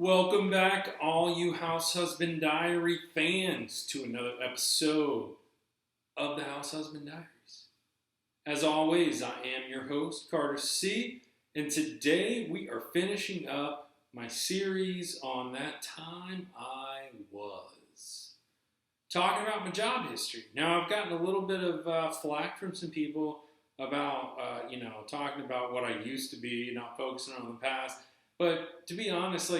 Welcome back, all you House Husband Diary fans, to another episode of the House Husband Diaries. As always, I am your host, Carter C., and today we are finishing up my series on that time I was. Talking about my job history. Now, I've gotten a little bit of flack from some people about, talking about what I used to be, not focusing on the past. But to be honest,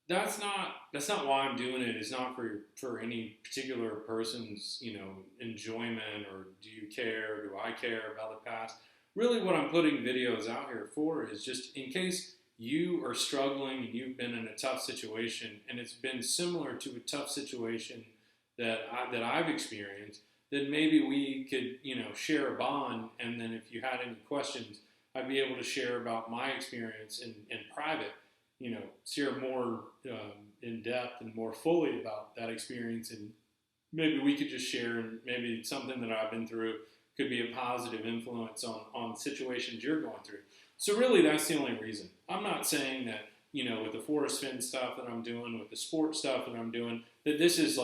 that's not why I'm doing it. It's not for any particular person's enjoyment, or do you care? Do I care about the past? Really, what I'm putting videos out here for is just in case you are struggling and you've been in a tough situation, and it's been similar to a tough situation that I've experienced. Then maybe we could share a bond, and then if you had any questions, I'd be able to share about my experience in private. Share more in depth and more fully about that experience, and maybe we could just share, and maybe something that I've been through could be a positive influence on situations you're going through. So really, that's the only reason. I'm not saying that, with the Forrest Finn stuff that I'm doing, with the sports stuff that I'm doing, that this is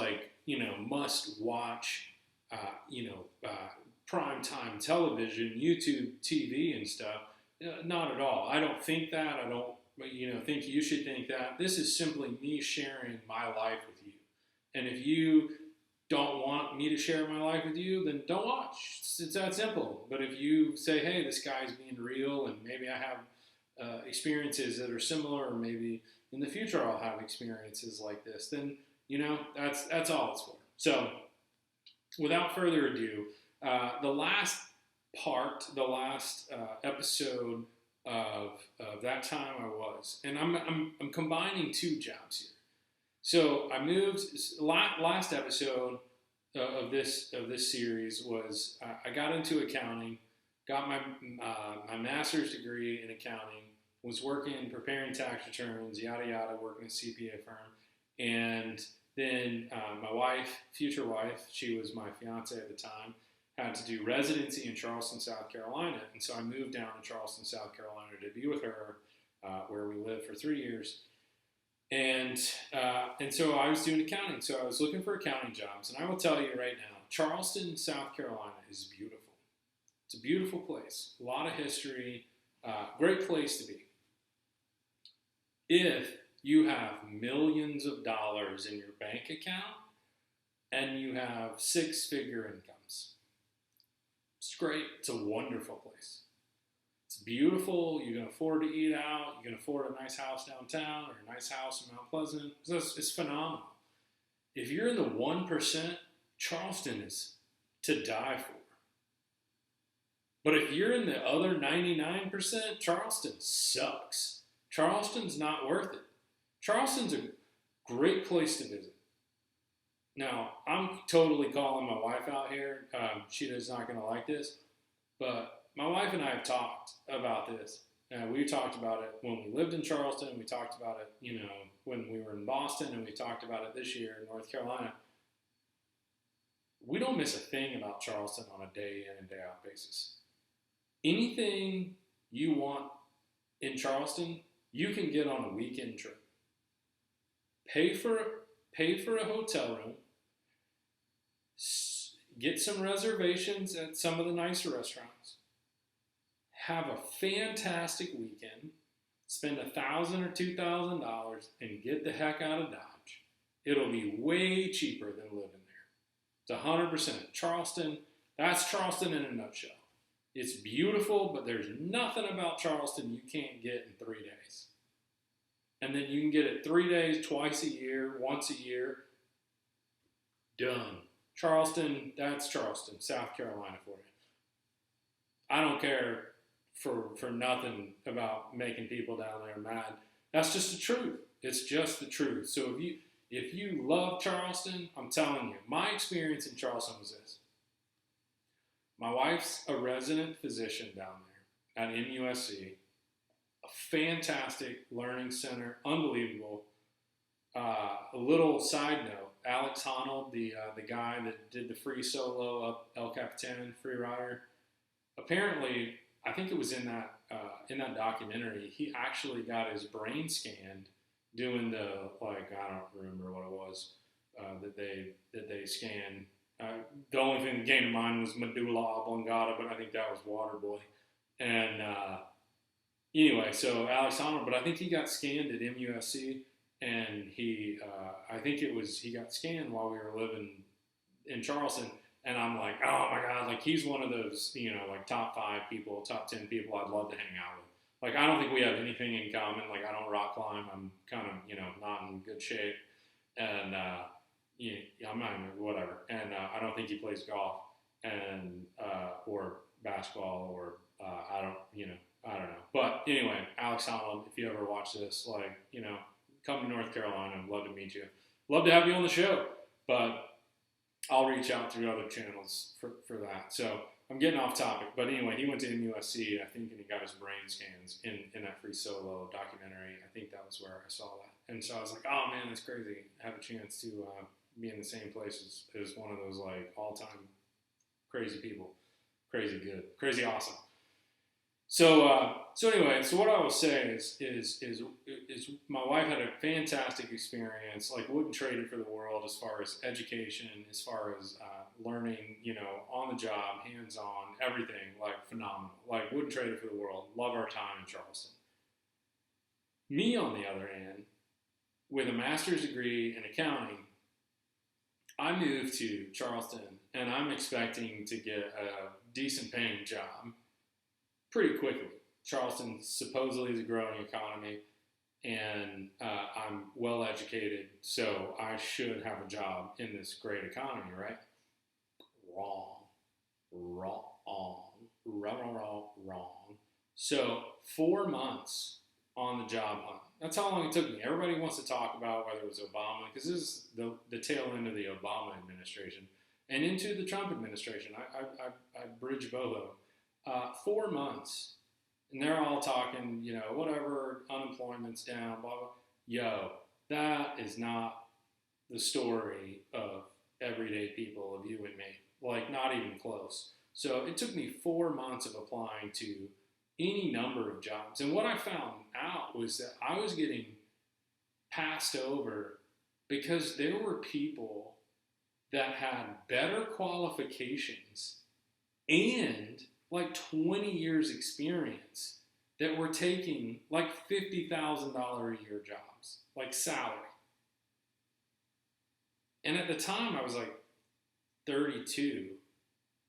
must watch, prime time television, YouTube TV and stuff. Not at all. I don't think that. I don't think you should think that. This is simply me sharing my life with you. And if you don't want me to share my life with you, then don't watch. It's that simple. But if you say, hey, this guy's being real, and maybe I have experiences that are similar, or maybe in the future I'll have experiences like this, then, that's all it's for. So without further ado, the last episode of that time I was, and I'm combining two jobs here. So I moved. Last episode of this series was I got into accounting, got my master's degree in accounting, was working preparing tax returns, yada yada, working at a CPA firm, and then my wife, future wife, she was my fiance at the time, had to do residency in Charleston, South Carolina. And so I moved down to Charleston, South Carolina to be with her, where we lived for 3 years. And so I was doing accounting. So I was looking for accounting jobs. And I will tell you right now, Charleston, South Carolina is beautiful. It's a beautiful place. A lot of history. Great place to be. If you have millions of dollars in your bank account and you have six-figure incomes. It's great. It's a wonderful place. It's beautiful. You can afford to eat out. You can afford a nice house downtown, or a nice house in Mount Pleasant. It's phenomenal. If you're in the 1%, Charleston is to die for. But if you're in the other 99%, Charleston sucks. Charleston's not worth it. Charleston's a great place to visit. Now, I'm totally calling my wife out here. She is not going to like this. But my wife and I have talked about this. We talked about it when we lived in Charleston. We talked about it, when we were in Boston. And we talked about it this year in North Carolina. We don't miss a thing about Charleston on a day in and day out basis. Anything you want in Charleston, you can get on a weekend trip. Pay for a hotel room. Get some reservations at some of the nicer restaurants. Have a fantastic weekend. Spend $1,000 or $2,000 and get the heck out of Dodge. It'll be way cheaper than living there. It's 100%. Charleston, that's Charleston in a nutshell. It's beautiful, but there's nothing about Charleston you can't get in 3 days. And then you can get it 3 days, twice a year, once a year. Done. Charleston, that's Charleston, South Carolina for you. I don't care for nothing about making people down there mad. That's just the truth. It's just the truth. So if you love Charleston, I'm telling you, my experience in Charleston was this. My wife's a resident physician down there at MUSC, a fantastic learning center, unbelievable. A little side note, Alex Honnold, the guy that did the free solo up El Capitan, free rider, apparently, I think it was in that documentary, he actually got his brain scanned doing the, like, I don't remember what it was that they scanned. The only thing that came to mind was medulla oblongata, but I think that was Waterboy. And anyway, so Alex Honnold, but I think he got scanned at MUSC, and I think it was he got scanned while we were living in Charleston, and I'm like, oh my god, like he's one of those, like top 5 people, top 10 people I'd love to hang out with. Like I don't think we have anything in common. Like I don't rock climb. I'm kind of not in good shape, and I'm not even, whatever. And I don't think he plays golf and or basketball or I don't know. But anyway, Alex Honnold, if you ever watch this, like come to North Carolina. I'd love to meet you. Love to have you on the show, but I'll reach out through other channels for that. So I'm getting off topic, but anyway, he went to MUSC, I think, and he got his brain scans in that Free Solo documentary. I think that was where I saw that, and so I was like, oh man, that's crazy. Have a chance to be in the same place as one of those like all-time crazy people, crazy good, crazy awesome. So anyway, so what I was saying is my wife had a fantastic experience. Like wouldn't trade it for the world as far as education, as far as learning, on the job, hands on, everything. Like phenomenal. Like wouldn't trade it for the world. Love our time in Charleston. Me on the other hand, with a master's degree in accounting, I moved to Charleston, and I'm expecting to get a decent paying job pretty quickly. Charleston supposedly is a growing economy, and I'm well educated, so I should have a job in this great economy, right? Wrong. So 4 months on the job hunt. That's how long it took me. Everybody wants to talk about whether it was Obama, because this is the tail end of the Obama administration and into the Trump administration. I bridge both of them. 4 months, and they're all talking, whatever, unemployment's down, blah, blah. Yo, that is not the story of everyday people, of you and me. Like, not even close. So it took me 4 months of applying to any number of jobs. And what I found out was that I was getting passed over because there were people that had better qualifications and like 20 years experience that were taking like $50,000 a year jobs, like salary. And at the time I was like 32,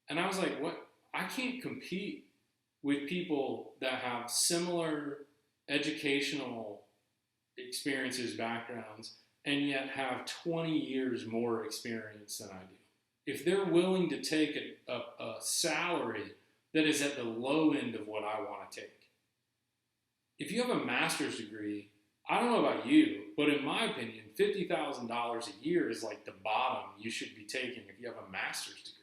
and I was like, what? I can't compete with people that have similar educational experiences, backgrounds, and yet have 20 years more experience than I do. If they're willing to take a salary that is at the low end of what I want to take. If you have a master's degree, I don't know about you, but in my opinion, $50,000 a year is like the bottom you should be taking if you have a master's degree.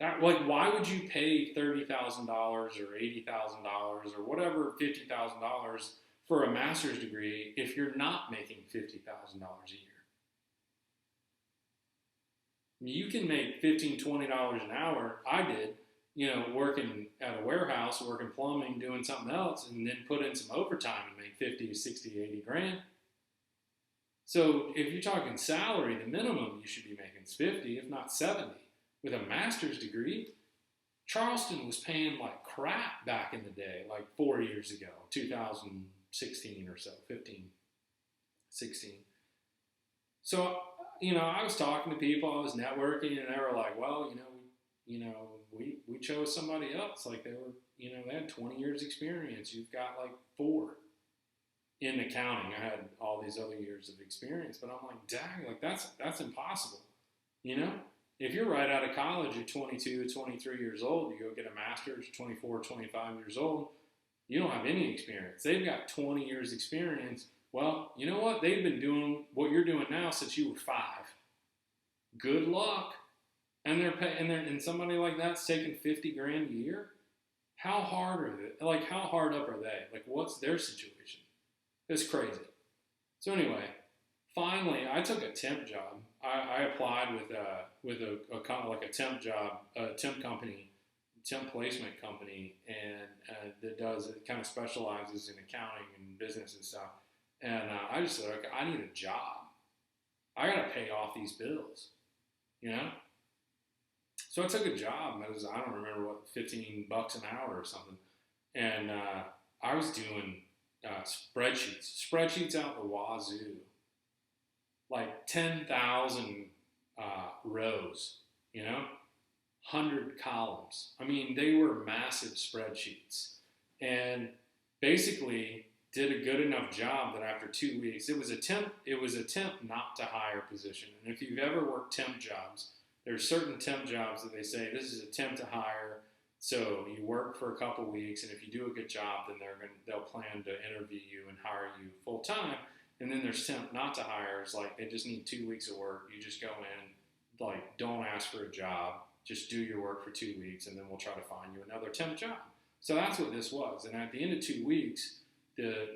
That, like, why would you pay $30,000 or $80,000 or whatever, $50,000 for a master's degree if you're not making $50,000 a year? You can make $15, $20 an hour. I did, working at a warehouse, working plumbing, doing something else, and then put in some overtime and make 50, 60, 80 grand. So if you're talking salary, the minimum you should be making is 50, if not 70. With a master's degree, Charleston was paying like crap back in the day, like 4 years ago, 2016 or so, 15, 16. So, I was talking to people, I was networking, and they were like, well, we chose somebody else. Like they were, they had 20 years experience. You've got like 4 in accounting. I had all these other years of experience, but I'm like, dang, like that's impossible. If you're right out of college at 22, 23 years old, you go get a master's, 24, 25 years old, you don't have any experience. They've got 20 years experience. Well, you know what? They've been doing what you're doing now since you were 5. Good luck. And and somebody like that's taking 50 grand a year. How hard are they? Like, how hard up are they? Like, what's their situation? It's crazy. So anyway, finally, I took a temp job. I applied with a temp job, a temp company, temp placement company, and it kind of specializes in accounting and business and stuff. And I just said, okay, I need a job. I got to pay off these bills, you know? So I took a job. It was, I don't remember what, $15 an hour or something. And I was doing spreadsheets out the wazoo, like 10,000 rows, you know, 100 columns. I mean, they were massive spreadsheets. And basically did a good enough job that after 2 weeks, it was a temp not to hire position. And if you've ever worked temp jobs, there's certain temp jobs that they say this is a temp to hire. So you work for a couple weeks, and if you do a good job, then they'll plan to interview you and hire you full time. And then there's temp not to hire. It's like they just need 2 weeks of work. You just go in, like, don't ask for a job. Just do your work for 2 weeks, and then we'll try to find you another temp job. So that's what this was. And at the end of 2 weeks,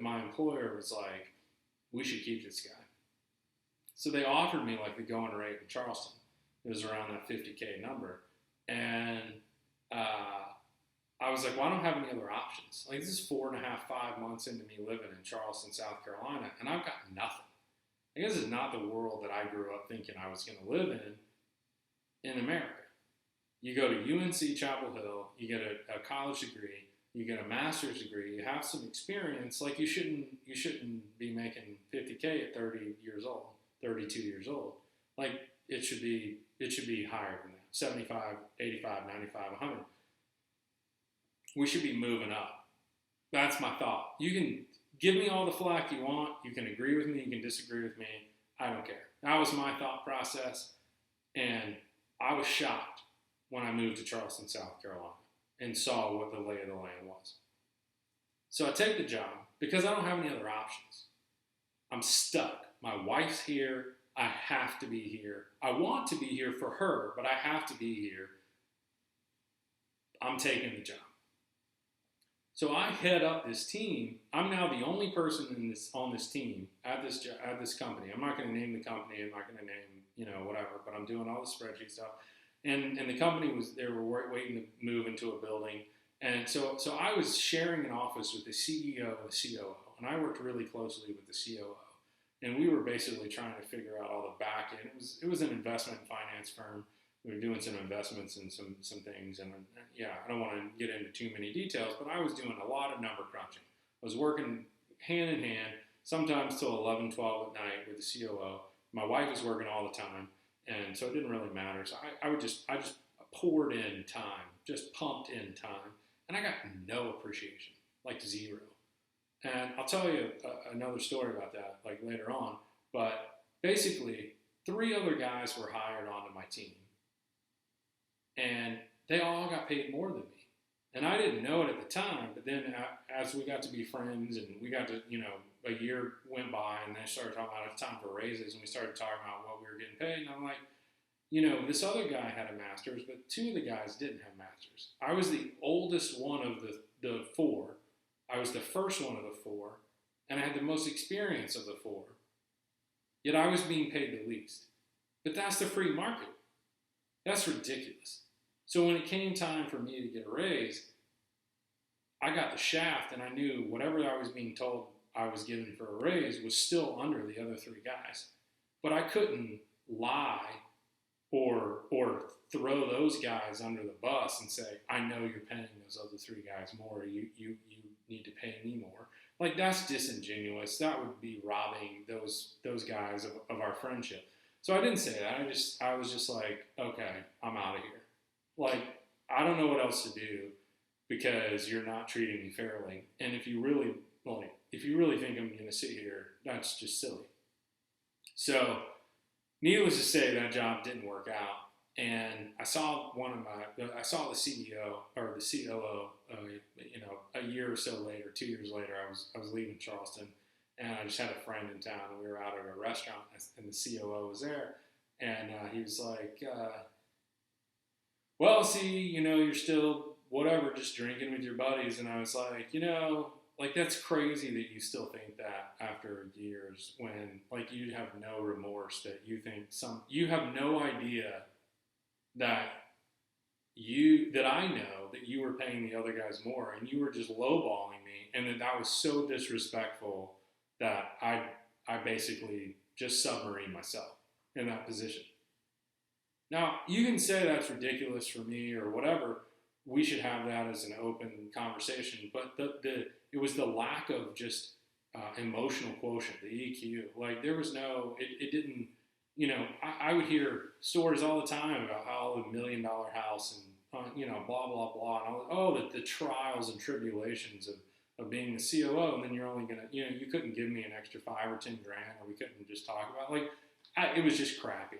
my employer was like, we should keep this guy. So they offered me like the going rate in Charleston. It was around that 50K number. And I was like, well, I don't have any other options. Like, this is 4.5, 5 months into me living in Charleston, South Carolina, and I've got nothing. I guess it's not the world that I grew up thinking I was going to live in America. You go to UNC Chapel Hill, you get a college degree, you get a master's degree, you have some experience. Like, you shouldn't be making 50K at 30 years old, 32 years old. Like, it should be higher than that. 75, 85, 95, 100. We should be moving up. That's my thought. You can give me all the flack you want. You can agree with me. You can disagree with me. I don't care. That was my thought process. And I was shocked when I moved to Charleston, South Carolina, and saw what the lay of the land was. So I take the job because I don't have any other options. I'm stuck. My wife's here. I have to be here. I want to be here for her, but I have to be here. I'm taking the job. So I head up this team. I'm now the only person on this team at this company. I'm not going to name the company. I'm not going to name whatever. But I'm doing all the spreadsheet stuff. And the company they were waiting to move into a building. And so I was sharing an office with the CEO and the COO, and I worked really closely with the COO. And we were basically trying to figure out all the back end. It was an investment finance firm. We were doing some investments and some things. And I don't want to get into too many details, but I was doing a lot of number crunching. I was working hand in hand, sometimes till 11, 12 at night with the COO. My wife was working all the time, and so it didn't really matter. So I just poured in time, just pumped in time, and I got no appreciation, like zero. And I'll tell you another story about that, like later on. But basically, 3 other guys were hired onto my team. And they all got paid more than me. And I didn't know it at the time, but then as we got to be friends and we got to, a year went by and they started talking about it's time for raises and we started talking about what we were getting paid. And I'm like, this other guy had a master's, but 2 of the guys didn't have masters. I was the oldest one of the 4. I was the first one of the 4, and I had the most experience of the 4. Yet I was being paid the least. But that's the free market. That's ridiculous. So when it came time for me to get a raise, I got the shaft, and I knew whatever I was being told I was getting for a raise was still under the other 3 guys. But I couldn't lie or throw those guys under the bus and say, I know you're paying those other 3 guys more. You need to pay me more. Like, that's disingenuous. That would be robbing those guys of our friendship. So I didn't say that. I was just like, okay, I'm out of here. Like, I don't know what else to do because you're not treating me fairly. And if you really think I'm going to sit here, that's just silly. So, needless to say, that job didn't work out. And I saw the CEO or the COO, a year or so later, 2 years later, I was leaving Charleston, and I just had a friend in town, and we were out at a restaurant, and the COO was there, and he was like, well, see, you're still whatever, just drinking with your buddies, and I was like, like, that's crazy that you still think that after years when, like, you have no remorse, that you think you have no idea that I know that you were paying the other guys more and you were just lowballing me, and that was so disrespectful that I basically just submarine myself in that position. Now, you can say that's ridiculous for me or whatever. We should have that as an open conversation. But it was the lack of just emotional quotient, the EQ. Like there was no, it didn't, I would hear stories all the time about how $1 million house and, blah, blah, blah. And the trials and tribulations of being the COO. And then you're only going to, you couldn't give me an extra 5 or 10 grand, or we couldn't just talk about it was just crappy.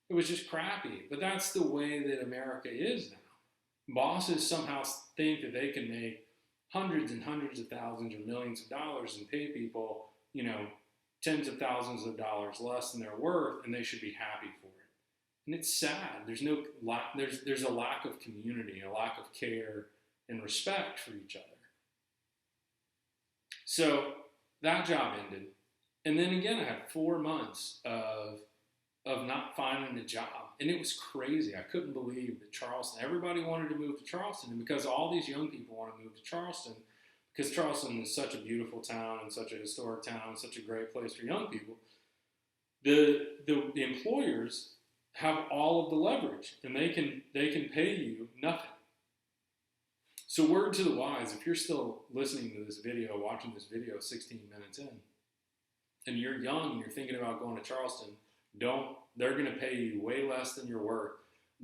It was just crappy. But that's the way that America is now. Bosses somehow think that they can make hundreds and hundreds of thousands or millions of dollars and pay people, tens of thousands of dollars less than they're worth, and they should be happy for it. And it's sad. There's a lack of community, a lack of care and respect for each other. So that job ended. And then again, I had 4 months of not finding a job. And it was crazy. I couldn't believe that Charleston, everybody wanted to move to Charleston. And because all these young people want to move to Charleston, because Charleston is such a beautiful town and such a historic town and such a great place for young people, the employers have all of the leverage, and they can pay you nothing. So word to the wise, if you're still listening to this video, watching this video 16 minutes in, and you're young and you're thinking about going to Charleston, they're going to pay you way less than you're worth.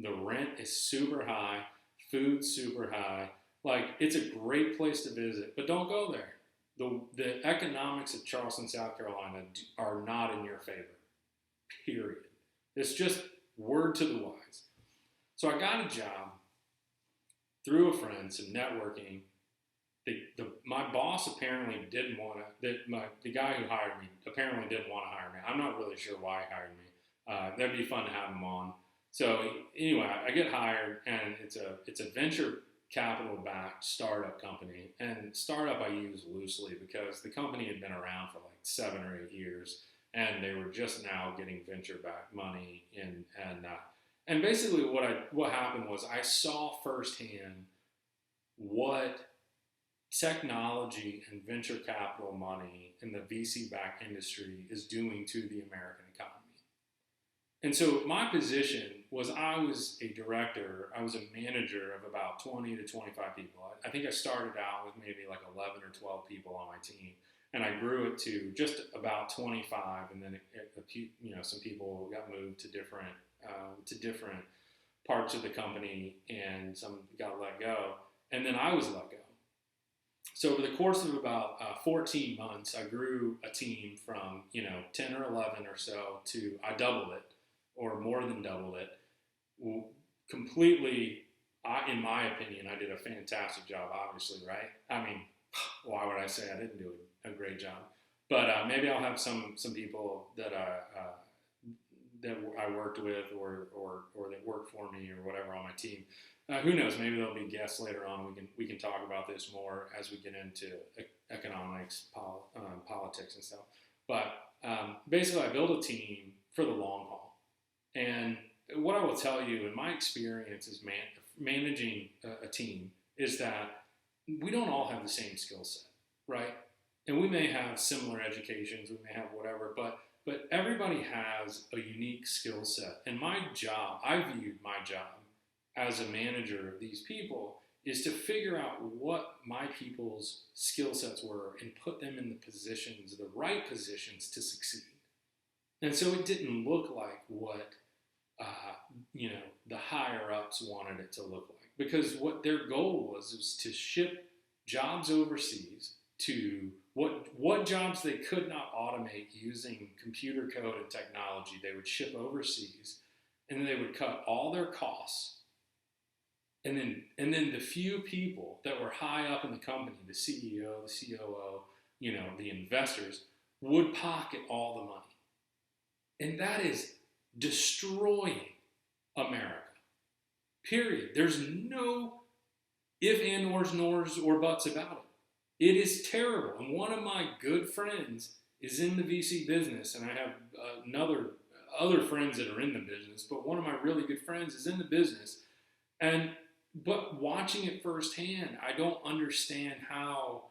The rent is super high, food's super high. Like, it's a great place to visit, but don't go there. The economics of Charleston, South Carolina are not in your favor, period. It's just word to the wise. So I got a job through a friend, some networking. My boss apparently didn't want to, the guy who hired me apparently didn't want to hire me. I'm not really sure why he hired me. That'd be fun to have him on. So anyway, I get hired, and it's a venture capital backed startup company. And startup I use loosely because the company had been around for like 7 or 8 years, and they were just now getting venture backed money in. And basically what happened was I saw firsthand what technology and venture capital money in the VC-backed industry is doing to the American economy. And so my position was I was a director, I was a manager of about 20 to 25 people. I think I started out with maybe like 11 or 12 people on my team, and I grew it to just about 25, and then some people got moved to different parts of the company, and some got let go, and then I was let go. So over the course of about 14 months, I grew a team from 10 or 11 or so to I doubled it, or more than doubled it. Completely, in my opinion, I did a fantastic job. Obviously, right? I mean, why would I say I didn't do a great job? But maybe I'll have some people that I worked with or that worked for me or whatever on my team. Who knows? Maybe there'll be guests later on. We can talk about this more as we get into economics, politics, and stuff. But basically, I built a team for the long haul. And what I will tell you, in my experience, is managing a team is that we don't all have the same skill set, right? And we may have similar educations, we may have whatever, but everybody has a unique skill set. And my job, I viewed my job as a manager of these people, is to figure out what my people's skill sets were and put them in the right positions to succeed. And so it didn't look like what the higher ups wanted it to look like, because what their goal was to ship jobs overseas to what jobs they could not automate using computer code and technology, they would ship overseas, and then they would cut all their costs. And then the few people that were high up in the company, the CEO, the COO, the investors, would pocket all the money. And that is destroying America. Period. There's no if, and, nors, or buts about it. It is terrible. And one of my good friends is in the VC business, and I have other friends that are in the business, but one of my really good friends is in the business. But watching it firsthand, I don't understand how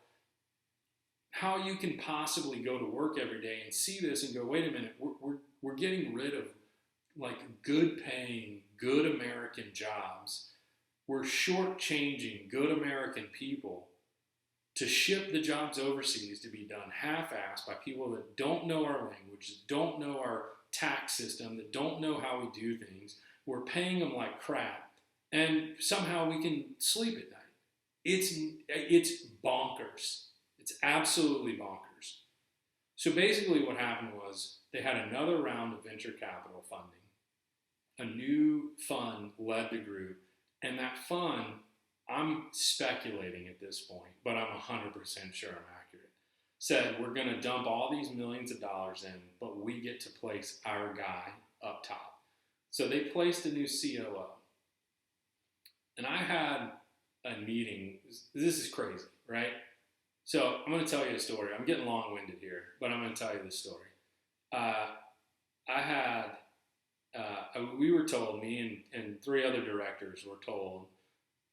how you can possibly go to work every day and see this and go, wait a minute, we're getting rid of like good paying, good American jobs. We're shortchanging good American people to ship the jobs overseas to be done half-assed by people that don't know our language, that don't know our tax system, that don't know how we do things. We're paying them like crap, and somehow we can sleep at night. It's bonkers. It's absolutely bonkers. So basically what happened was they had another round of venture capital funding. A new fund led the group, and that fund, I'm speculating at this point, but I'm 100% sure I'm accurate, said we're going to dump all these millions of dollars in, but we get to place our guy up top. So they placed a new COO. And I had a meeting. This is crazy, right? So I'm going to tell you a story. I'm getting long-winded here, but I'm going to tell you this story. We were told, me and three other directors were told,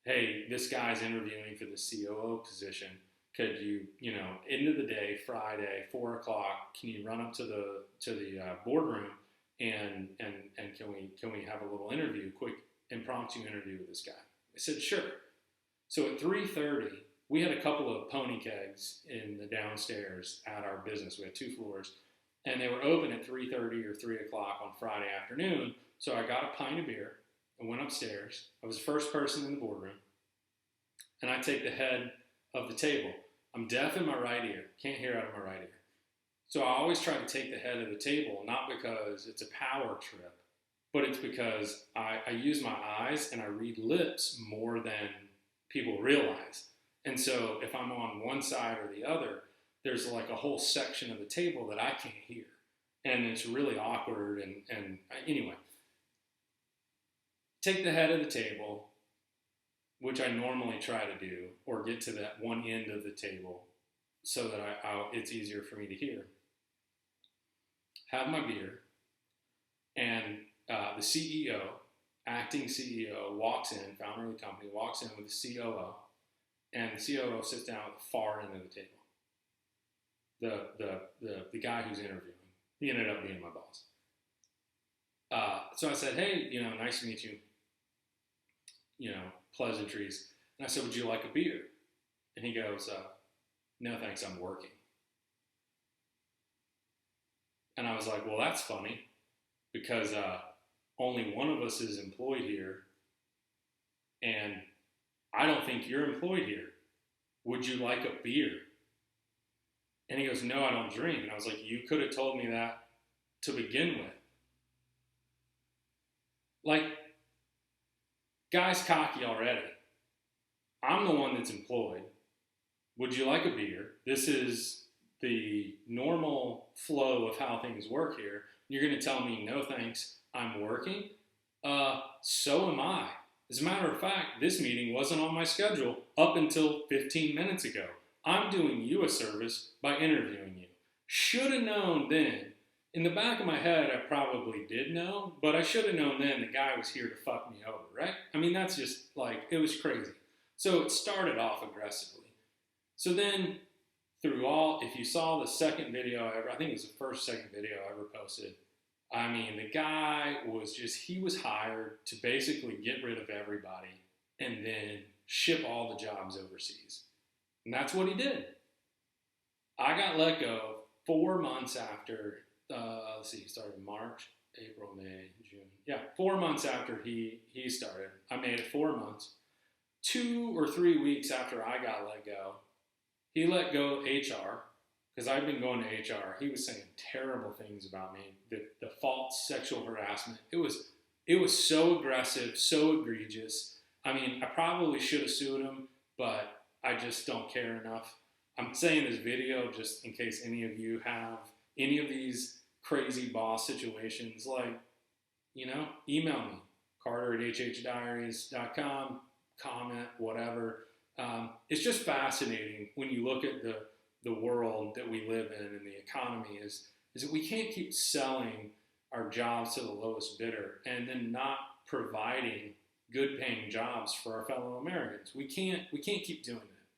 hey, this guy's interviewing for the COO position. Could you, end of the day, Friday, 4 o'clock, can you run up to the boardroom and can we have a little interview, quick impromptu interview with this guy? I said, sure. So at 3:30, we had a couple of pony kegs in the downstairs at our business. We had 2 floors, and they were open at 3:30 or 3 o'clock on Friday afternoon. So I got a pint of beer and went upstairs. I was the first person in the boardroom, and I take the head of the table. I'm deaf in my right ear, can't hear out of my right ear. So I always try to take the head of the table, not because it's a power trip, but it's because I use my eyes and I read lips more than people realize. And so if I'm on one side or the other, there's like a whole section of the table that I can't hear. And it's really awkward. And anyway, take the head of the table, which I normally try to do, or get to that one end of the table so that it's easier for me to hear. Have my beer, and the CEO, acting CEO, walks in, founder of the company, walks in with the COO, and the COO sits down at the far end of the table. The guy who's interviewing, he ended up being my boss. So I said, hey, nice to meet you. Pleasantries. And I said, would you like a beer? And he goes, no thanks, I'm working. And I was like, well, that's funny, because only one of us is employed here, and I don't think you're employed here. Would you like a beer? And he goes, no, I don't drink. And I was like, you could have told me that to begin with. Like, guy's cocky already. I'm the one that's employed. Would you like a beer? This is the normal flow of how things work here. You're going to tell me, no thanks, I'm working? So am I. As a matter of fact, this meeting wasn't on my schedule up until 15 minutes ago. I'm doing you a service by interviewing you. Should have known then. In the back of my head, I probably did know, but I should have known then the guy was here to fuck me over, right? I mean, that's just it was crazy. So it started off aggressively. So then, if you saw the second video I think it was the second video I ever posted, I mean, the guy he was hired to basically get rid of everybody and then ship all the jobs overseas. And that's what he did. I got let go 4 months after, he started in March, April, May, June. Yeah, 4 months after he started. I made it 4 months. 2 or 3 weeks after I got let go, he let go HR, because I've been going to HR. He was saying terrible things about me, the false sexual harassment. It was so aggressive, so egregious. I mean, I probably should have sued him, but I just don't care enough. I'm saying this video just in case any of you have any of these crazy boss situations, email me, carter@hhdiaries.com, comment, whatever. It's just fascinating when you look at the world that we live in and the economy is that we can't keep selling our jobs to the lowest bidder and then not providing good paying jobs for our fellow Americans. We can't keep doing that.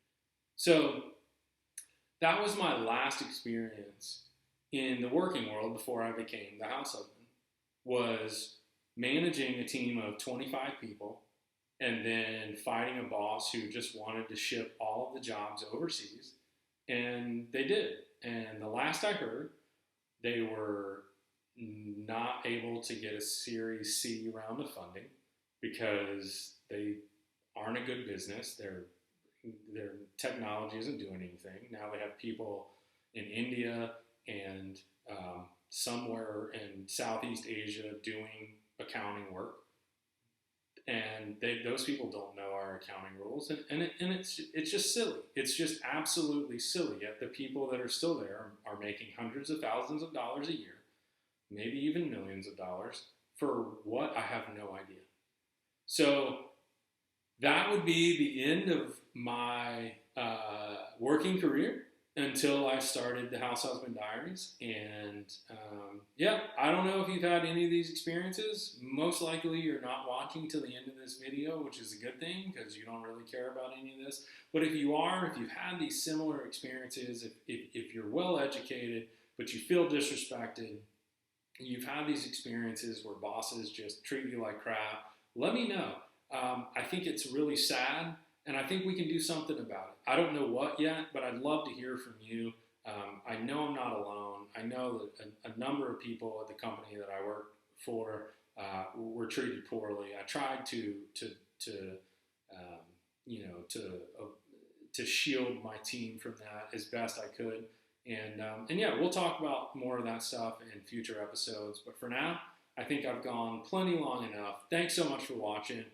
So that was my last experience in the working world before I became the house husband, was managing a team of 25 people and then fighting a boss who just wanted to ship all of the jobs overseas. And they did. And the last I heard, they were not able to get a Series C round of funding because they aren't a good business. Their technology isn't doing anything. Now they have people in India and somewhere in Southeast Asia doing accounting work, and those people don't know our accounting rules, and it's just silly. It's just absolutely silly. Yet the people that are still there are making hundreds of thousands of dollars a year, maybe even millions of dollars for what I have no idea. So that would be the end of my working career until I started the House Husband Diaries. And yeah, I don't know if you've had any of these experiences. Most likely you're not watching till the end of this video, which is a good thing because you don't really care about any of this. But if you are, if you've had these similar experiences, if you're well educated, but you feel disrespected, you've had these experiences where bosses just treat you like crap, let me know. I think it's really sad, and I think we can do something about it. I don't know what yet, but I'd love to hear from you. I know I'm not alone. I know that a number of people at the company that I work for were treated poorly. I tried um, to shield my team from that as best I could. And yeah, we'll talk about more of that stuff in future episodes. But for now, I think I've gone plenty long enough. Thanks so much for watching.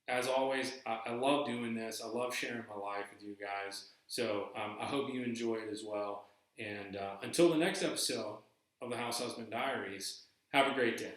As always, I love doing this. I love sharing my life with you guys. So I hope you enjoy it as well. And until the next episode of the House Husband Diaries, have a great day.